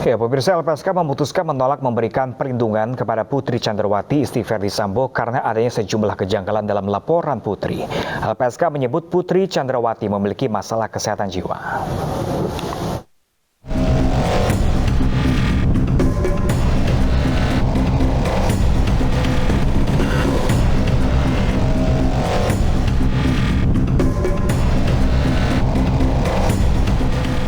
Ya, pemirsa, LPSK memutuskan menolak memberikan perlindungan kepada Putri Chandrawati istri Ferdy Sambo karena adanya sejumlah kejanggalan dalam laporan Putri. LPSK menyebut Putri Chandrawati memiliki masalah kesehatan jiwa.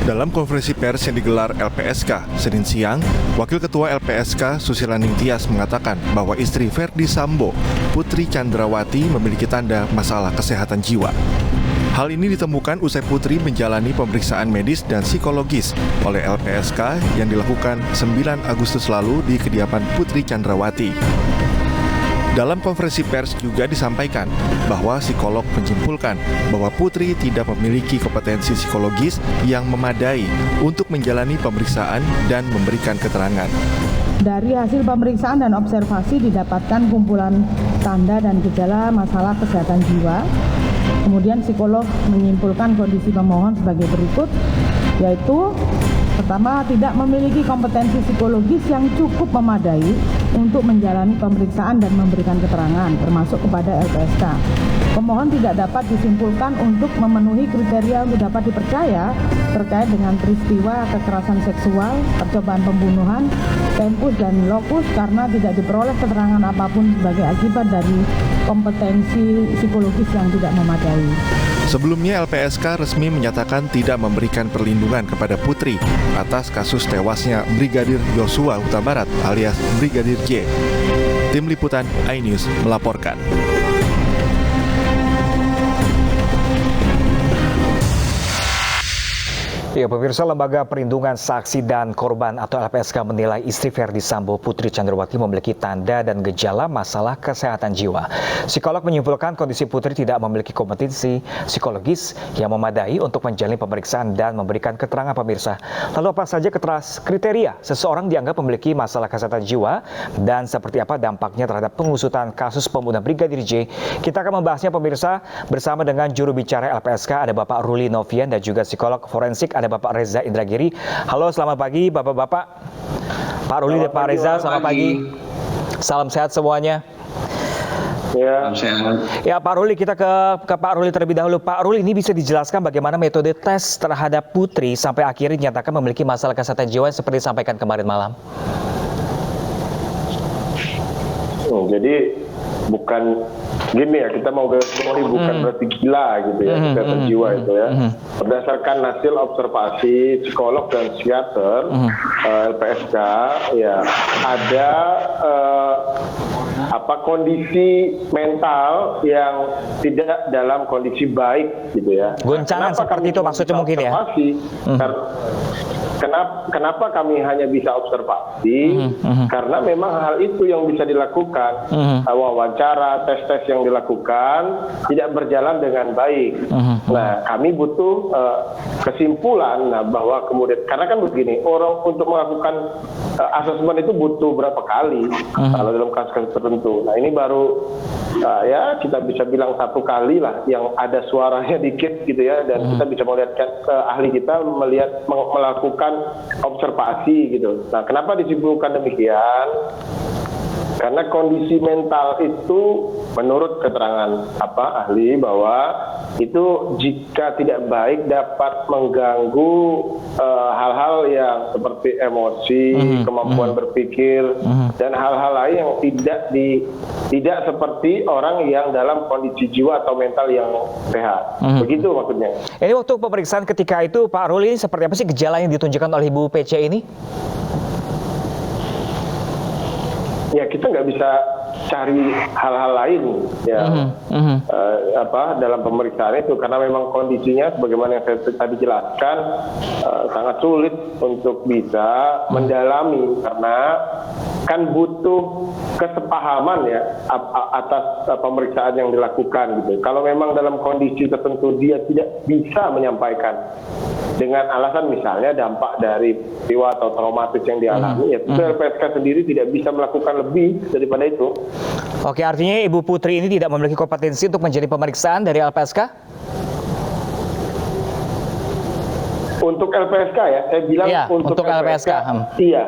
Dalam konferensi pers yang digelar LPSK Senin siang, Wakil Ketua LPSK Susilaning Tias mengatakan bahwa istri Ferdy Sambo, Putri Chandrawati, memiliki tanda masalah kesehatan jiwa. Hal ini ditemukan usai Putri menjalani pemeriksaan medis dan psikologis oleh LPSK yang dilakukan 9 Agustus lalu di kediaman Putri Chandrawati. Dalam konferensi pers juga disampaikan bahwa psikolog menyimpulkan bahwa Putri tidak memiliki kompetensi psikologis yang memadai untuk menjalani pemeriksaan dan memberikan keterangan. Dari hasil pemeriksaan dan observasi didapatkan kumpulan tanda dan gejala masalah kesehatan jiwa. Kemudian psikolog menyimpulkan kondisi pemohon sebagai berikut, yaitu pertama, tidak memiliki kompetensi psikologis yang cukup memadai untuk menjalani pemeriksaan dan memberikan keterangan, termasuk kepada LPSK. Pemohon tidak dapat disimpulkan untuk memenuhi kriteria untuk dapat dipercaya terkait dengan peristiwa kekerasan seksual, percobaan pembunuhan, tempus dan lokus karena tidak diperoleh keterangan apapun sebagai akibat dari kompetensi psikologis yang tidak memadai. Sebelumnya LPSK resmi menyatakan tidak memberikan perlindungan kepada Putri atas kasus tewasnya Brigadir Yosua Huta Barat alias Brigadir J. Tim Liputan iNews melaporkan. Ya, pemirsa, Lembaga Perlindungan Saksi dan Korban atau LPSK menilai istri Ferdy Sambo, Putri Chandrawati, memiliki tanda dan gejala masalah kesehatan jiwa. Psikolog menyimpulkan kondisi Putri tidak memiliki kompetensi psikologis yang memadai untuk menjalani pemeriksaan dan memberikan keterangan, pemirsa. Lalu apa saja kriteria seseorang dianggap memiliki masalah kesehatan jiwa dan seperti apa dampaknya terhadap pengusutan kasus pembunuhan Brigadir J? Kita akan membahasnya, pemirsa, bersama dengan juru bicara LPSK, ada Bapak Ruli Novian, dan juga psikolog forensik, ada Bapak Reza Indragiri. Halo, selamat pagi Bapak-bapak. Pak Ruli dan Pak Reza, selamat pagi. Salam sehat semuanya. Ya, sehat. Ya, Pak Ruli, kita ke Pak Ruli terlebih dahulu. Pak Ruli, ini bisa dijelaskan bagaimana metode tes terhadap Putri sampai akhirnya dinyatakan memiliki masalah kesehatan jiwa seperti disampaikan kemarin malam? Jadi bukan gini ya, kita mau bukan berarti gila gitu ya, kesehatan jiwa itu ya. Berdasarkan hasil observasi psikolog dan psikiater LPSK, ya ada kondisi mental yang tidak dalam kondisi baik gitu ya. Goncangan seperti itu maksudnya mungkin ya? Kenapa kami hanya bisa observasi? Karena memang hal itu yang bisa dilakukan. Wawancara, tes-tes yang dilakukan tidak berjalan dengan baik. Nah, kami butuh kesimpulan bahwa kemudian, karena kan begini, orang untuk melakukan asesmen itu butuh berapa kali kalau dalam kasus-kasus tertentu. Nah, ini baru ya kita bisa bilang 1 kali lah yang ada suaranya dikit gitu ya, dan kita bisa melihatkan ahli kita melakukan observasi gitu. Nah, kenapa disimpulkan demikian? Karena kondisi mental itu menurut keterangan ahli bahwa itu jika tidak baik dapat mengganggu hal-hal yang seperti emosi, kemampuan berpikir, dan hal-hal lain yang tidak seperti orang yang dalam kondisi jiwa atau mental yang sehat. Begitu maksudnya. Ini waktu pemeriksaan ketika itu Pak Ruli, seperti apa sih gejala yang ditunjukkan oleh Ibu PC ini? Ya, kita nggak bisa cari hal-hal lain ya dalam pemeriksaan itu, karena memang kondisinya sebagaimana yang saya tadi jelaskan sangat sulit untuk bisa mendalami, karena kan butuh kesepahaman ya atas pemeriksaan yang dilakukan gitu. Kalau memang dalam kondisi tertentu dia tidak bisa menyampaikan dengan alasan misalnya dampak dari peristiwa atau traumatis yang dialami, ya tentu LPSK sendiri tidak bisa melakukan lebih daripada itu. Oke, artinya Ibu Putri ini tidak memiliki kompetensi untuk menjadi pemeriksaan dari LPSK? Untuk LPSK ya, saya bilang Iya, untuk LPSK. Iya.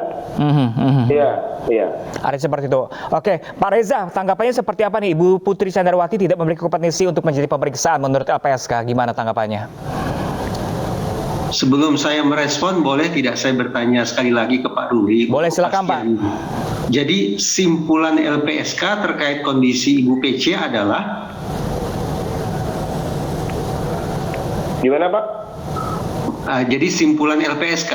Iya. Ada seperti itu. Oke, Pak Reza, tanggapannya seperti apa nih? Ibu Putri Candrawati tidak memiliki kompetensi untuk menjadi pemeriksaan menurut LPSK. Gimana tanggapannya? Sebelum saya merespon, boleh tidak saya bertanya sekali lagi ke Pak Ruli? Boleh, silakan Pak. Jadi simpulan LPSK terkait kondisi Ibu PC adalah? Gimana Pak? Jadi simpulan LPSK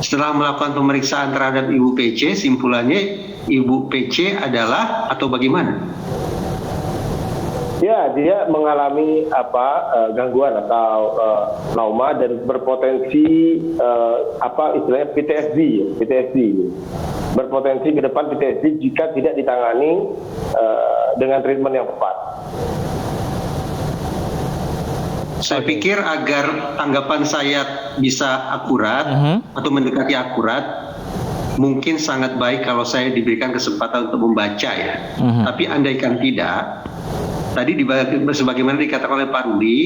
setelah melakukan pemeriksaan terhadap Ibu PC, simpulannya Ibu PC adalah atau bagaimana? Ya, dia mengalami gangguan atau trauma dan berpotensi istilahnya PTSD. Berpotensi ke depan PTSD jika tidak ditangani dengan treatment yang tepat. Saya pikir agar tanggapan saya bisa akurat atau mendekati akurat, mungkin sangat baik kalau saya diberikan kesempatan untuk membaca ya. Tapi andaikan tidak, tadi sebagaimana dikatakan oleh Pak Ruli,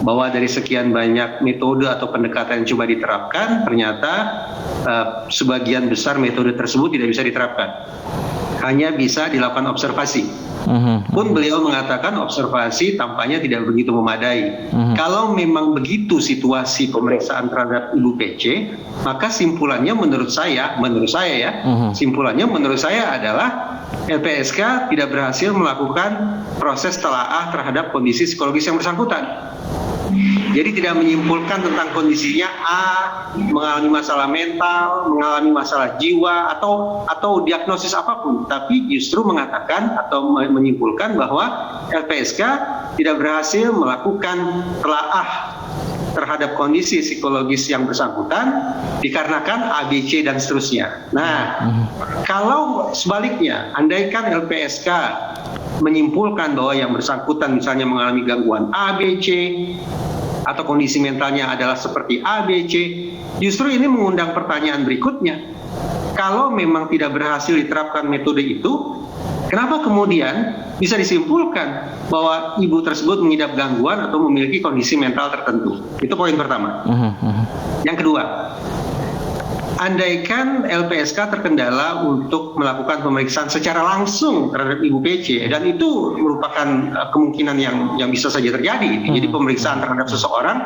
bahwa dari sekian banyak metode atau pendekatan yang coba diterapkan, ternyata sebagian besar metode tersebut tidak bisa diterapkan. Hanya bisa dilakukan observasi. Pun beliau mengatakan observasi tampaknya tidak begitu memadai. Kalau memang begitu situasi pemeriksaan terhadap Ibu PC, maka simpulannya menurut saya adalah LPSK tidak berhasil melakukan proses telaah terhadap kondisi psikologis yang bersangkutan. Jadi tidak menyimpulkan tentang kondisinya mengalami masalah mental, mengalami masalah jiwa atau diagnosis apapun, tapi justru mengatakan atau menyimpulkan bahwa LPSK tidak berhasil melakukan telaah terhadap kondisi psikologis yang bersangkutan dikarenakan ABC dan seterusnya. Nah, kalau sebaliknya, andaikan LPSK menyimpulkan bahwa yang bersangkutan misalnya mengalami gangguan ABC atau kondisi mentalnya adalah seperti ABC, justru ini mengundang pertanyaan berikutnya. Kalau memang tidak berhasil diterapkan metode itu, kenapa kemudian bisa disimpulkan bahwa ibu tersebut mengidap gangguan atau memiliki kondisi mental tertentu? Itu poin pertama. Yang kedua, andaikan LPSK terkendala untuk melakukan pemeriksaan secara langsung terhadap Ibu PC, dan itu merupakan kemungkinan yang bisa saja terjadi. Jadi pemeriksaan terhadap seseorang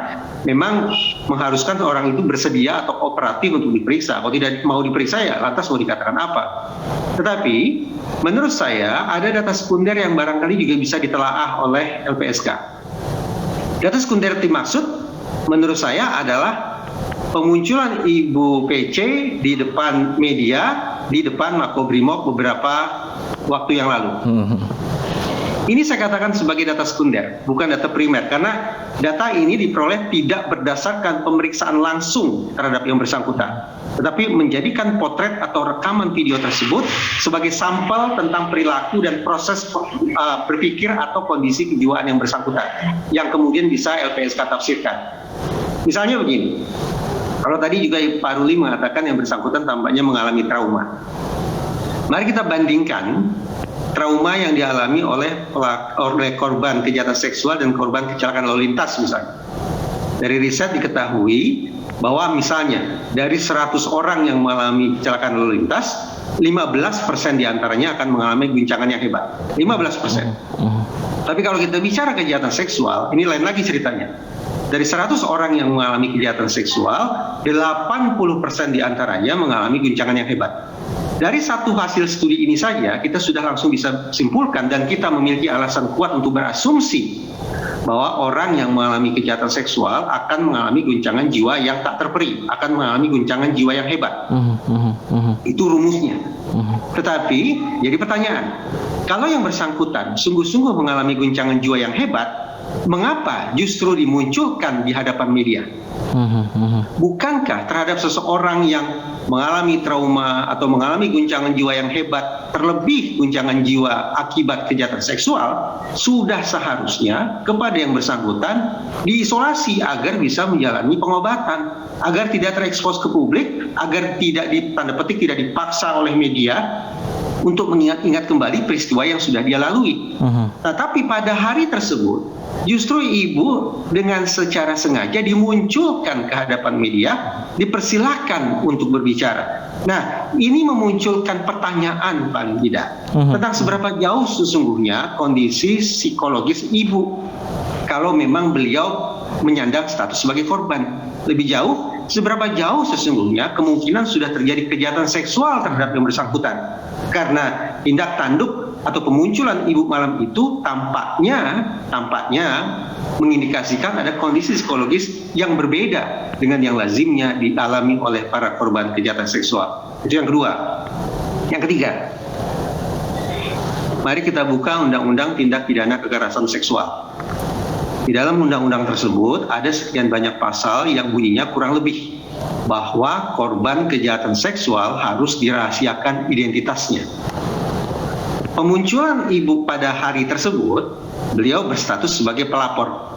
memang mengharuskan orang itu bersedia atau kooperatif untuk diperiksa. Kalau tidak mau diperiksa ya lantas mau dikatakan apa. Tetapi menurut saya ada data sekunder yang barangkali juga bisa ditelaah oleh LPSK. Data sekunder dimaksud menurut saya adalah pemunculan Ibu PC di depan media, di depan Makobrimob beberapa waktu yang lalu. Ini saya katakan sebagai data sekunder, bukan data primer, karena data ini diperoleh tidak berdasarkan pemeriksaan langsung terhadap yang bersangkutan, tetapi menjadikan potret atau rekaman video tersebut sebagai sampel tentang perilaku dan proses berpikir atau kondisi kejiwaan yang bersangkutan, yang kemudian bisa LPSK tafsirkan. Misalnya begini, kalau tadi juga Pak Ruli mengatakan yang bersangkutan tampaknya mengalami trauma. Mari kita bandingkan trauma yang dialami oleh korban kejahatan seksual dan korban kecelakaan lalu lintas misalnya. Dari riset diketahui bahwa misalnya dari 100 orang yang mengalami kecelakaan lalu lintas, 15% diantaranya akan mengalami guncangan yang hebat. 15%. Tapi kalau kita bicara kejahatan seksual, ini lain lagi ceritanya. Dari 100 orang yang mengalami kejahatan seksual, 80% diantaranya mengalami guncangan yang hebat. Dari satu hasil studi ini saja, kita sudah langsung bisa simpulkan dan kita memiliki alasan kuat untuk berasumsi bahwa orang yang mengalami kejahatan seksual akan mengalami guncangan jiwa yang tak terperi, akan mengalami guncangan jiwa yang hebat. Itu rumusnya. Tetapi, jadi pertanyaan, kalau yang bersangkutan sungguh-sungguh mengalami guncangan jiwa yang hebat, mengapa justru dimunculkan di hadapan media? Bukankah terhadap seseorang yang mengalami trauma atau mengalami guncangan jiwa yang hebat, terlebih guncangan jiwa akibat kejahatan seksual, sudah seharusnya kepada yang bersangkutan diisolasi agar bisa menjalani pengobatan, agar tidak terekspos ke publik, agar tidak tanda petik tidak dipaksa oleh media untuk mengingat-ingat kembali peristiwa yang sudah dia lalui. Nah, tapi pada hari tersebut justru ibu dengan secara sengaja dimunculkan ke hadapan media, dipersilahkan untuk berbicara. Nah, ini memunculkan pertanyaan paling tidak tentang seberapa jauh sesungguhnya kondisi psikologis ibu kalau memang beliau menyandang status sebagai korban. Lebih jauh, seberapa jauh sesungguhnya kemungkinan sudah terjadi kejahatan seksual terhadap yang bersangkutan. Karena tindak tanduk atau pemunculan ibu malam itu tampaknya mengindikasikan ada kondisi psikologis yang berbeda dengan yang lazimnya dialami oleh para korban kejahatan seksual. Itu yang kedua. Yang ketiga, mari kita buka Undang-Undang Tindak Pidana Kekerasan Seksual. Di dalam undang-undang tersebut ada sekian banyak pasal yang bunyinya kurang lebih bahwa korban kejahatan seksual harus dirahasiakan identitasnya. Pemunculan ibu pada hari tersebut, beliau berstatus sebagai pelapor.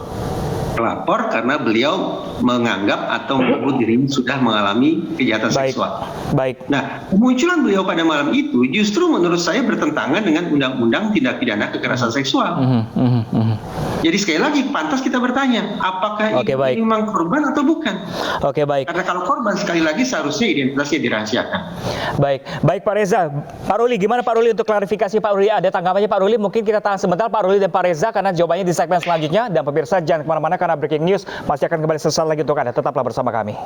Pelapor karena beliau menganggap atau menyebut dirinya sudah mengalami kejahatan seksual. Baik. Nah, kemunculan beliau pada malam itu justru menurut saya bertentangan dengan Undang-Undang Tindak Pidana Kekerasan Seksual. Jadi sekali lagi pantas kita bertanya, apakah ini memang korban atau bukan? Oke, baik. Karena kalau korban sekali lagi seharusnya identitasnya dirahasiakan. Baik Pak Reza. Pak Ruli, gimana Pak Ruli untuk klarifikasi Pak Ruli? Ada tanggapannya Pak Ruli? Mungkin kita tahan sebentar Pak Ruli dan Pak Reza karena jawabannya di segmen selanjutnya. Dan pemirsa jangan kemana-mana karena breaking news masih akan kembali sesaat lagi untuk Anda. Tetaplah bersama kami.